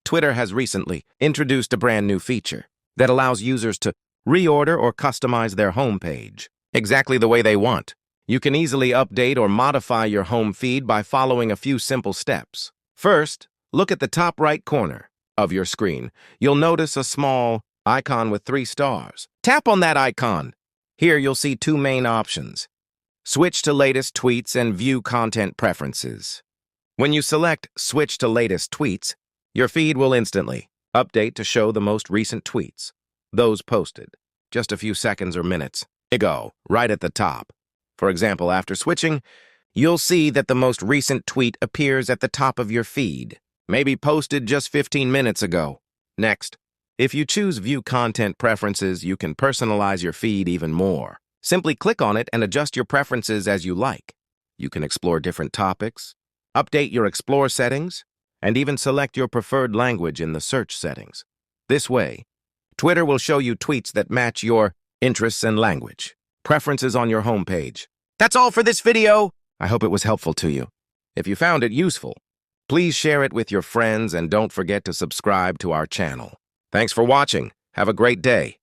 Twitter has recently introduced a brand new feature that allows users to reorder or customize their homepage exactly the way they want. You can easily update or modify your home feed by following a few simple steps. First, look at the top right corner of your screen. You'll notice a small icon with 3 stars. Tap on that icon. Here you'll see 2 main options: switch to latest tweets and view content preferences. When you select switch to latest tweets, your feed will instantly update to show the most recent tweets, those posted just a few seconds or minutes ago, right at the top. For example, after switching, you'll see that the most recent tweet appears at the top of your feed, maybe posted just 15 minutes ago. Next, if you choose View Content Preferences, you can personalize your feed even more. Simply click on it and adjust your preferences as you like. You can explore different topics, update your Explore settings, and even select your preferred language in the search settings. This way, Twitter will show you tweets that match your interests and language preferences on your homepage. That's all for this video. I hope it was helpful to you. If you found it useful, please share it with your friends and don't forget to subscribe to our channel. Thanks for watching. Have a great day.